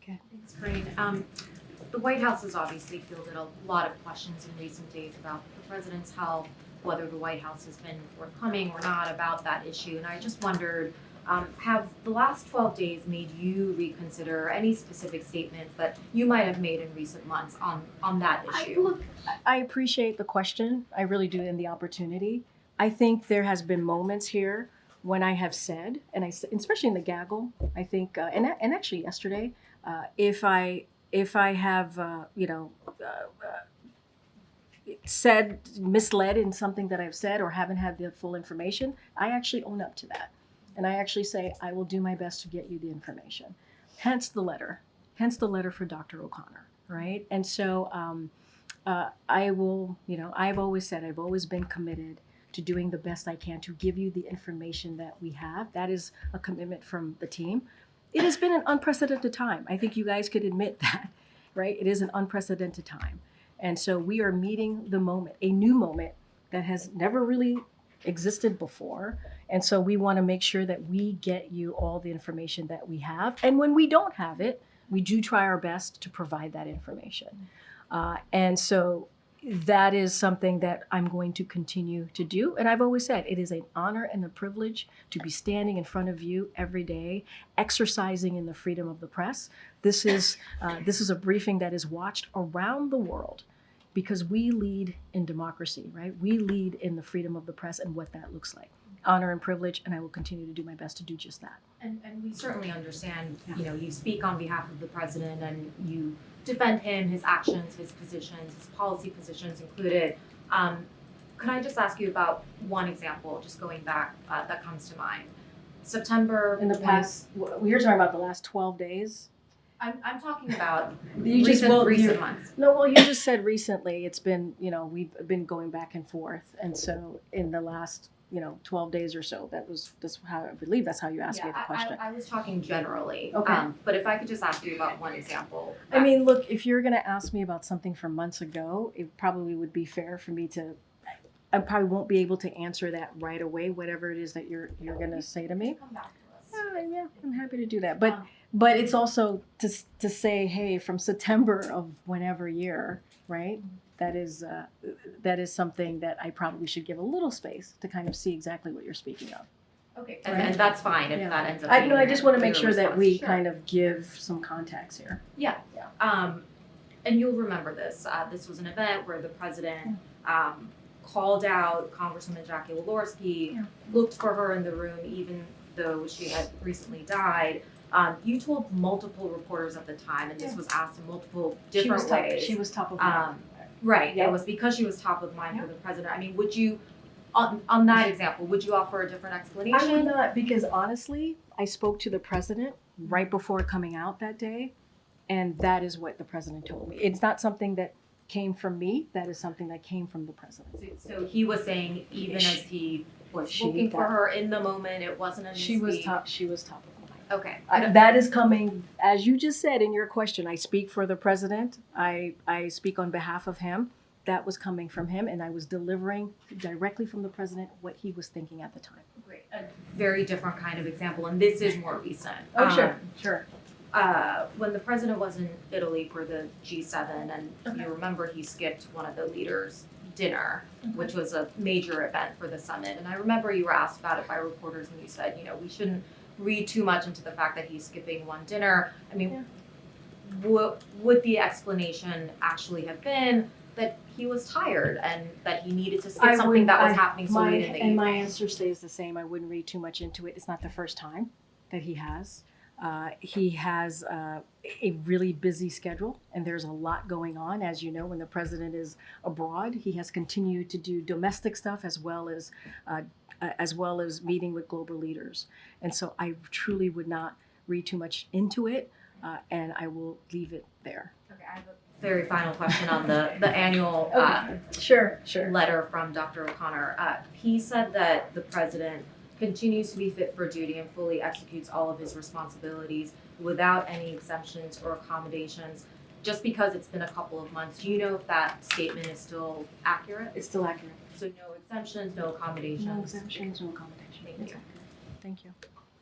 Okay. Thanks, Karine. The White House has obviously fielded a lot of questions in recent days about the president's health, whether the White House has been forthcoming or not about that issue. And I just wondered, have the last 12 days made you reconsider any specific statements that you might have made in recent months on that issue? I appreciate the question. I really do, and the opportunity. I think there has been moments here when I have said, and especially in the gaggle, I think, and actually yesterday, if I have, said misled in something that I've said or haven't had the full information, I actually own up to that. And I actually say, I will do my best to get you the information. Hence the letter for Dr. O'Connor, right? And so I will, I've always said, I've always been committed to doing the best I can to give you the information that we have. That is a commitment from the team. It has been an unprecedented time. I think you guys could admit that, right? It is an unprecedented time. And so we are meeting the moment, a new moment that has never really existed before. And so we want to make sure that we get you all the information that we have. And when we don't have it, we do try our best to provide that information. And so that is something that I'm going to continue to do. And I've always said it is an honor and a privilege to be standing in front of you every day, exercising in the freedom of the press. This is a briefing that is watched around the world because we lead in democracy, right? We lead in the freedom of the press and what that looks like. Honor and privilege, and I will continue to do my best to do just that. And we certainly understand, you speak on behalf of the president and you defend him, his actions, his positions, his policy positions included. Could I just ask you about one example, just going back, that comes to mind? September. In the past, you're talking about the last 12 days? I'm talking about recent months. No, well, you just said recently. It's been, we've been going back and forth. And so in the last 12 days or so. That's how I believe that's how you asked me the question. I was talking generally. Okay. But if I could just ask you about one example. I mean, look, if you're going to ask me about something from months ago, it probably would be fair for me to. I probably won't be able to answer that right away. Whatever it is that you're going to say to me. Come back to us. Yeah, I'm happy to do that. But it's also to say, hey, from September of whenever year, right? That is something that I probably should give a little space to kind of see exactly what you're speaking of. Okay, and that's fine if that ends up. I just want to make sure that we Sure. kind of give some context here. Yeah. And you'll remember this. This was an event where the president called out Congresswoman Jackie Walorski, looked for her in the room, even though she had recently died. You told multiple reporters at the time, and this was asked in multiple different ways. She was top of mind. Right. Yep. It was because she was top of mind for the president. I mean, would you, on that example, would you offer a different explanation? I would not, because honestly, I spoke to the president right before coming out that day, and that is what the president told me. It's not something that came from me. That is something that came from the president. So he was saying, even as he was looking for her in the moment, it wasn't a She was top of mind. Okay. That is coming, as you just said in your question. I speak for the president. I speak on behalf of him. That was coming from him, and I was delivering directly from the president what he was thinking at the time. Great. A very different kind of example, and this is more recent. Oh, sure. When the president was in Italy for the G7, and you remember he skipped one of the leaders' dinner, which was a major event for the summit. And I remember you were asked about it by reporters, and you said, we shouldn't read too much into the fact that he's skipping one dinner. I mean, would the explanation actually have been that he was tired and that he needed to skip something that was happening so late in the evening? And my answer stays the same. I wouldn't read too much into it. It's not the first time that he has. He has a really busy schedule, and there's a lot going on. As you know, when the president is abroad, he has continued to do domestic stuff as well as meeting with global leaders. And so I truly would not read too much into it, and I will leave it there. Okay, I have a very final question on the annual Sure. letter from Dr. O'Connor. He said that the president continues to be fit for duty and fully executes all of his responsibilities without any exemptions or accommodations. Just because it's been a couple of months, do you know if that statement is still accurate? It's still accurate. So no exemptions, no accommodations? No exemptions, no accommodations. Thank you. Thank you.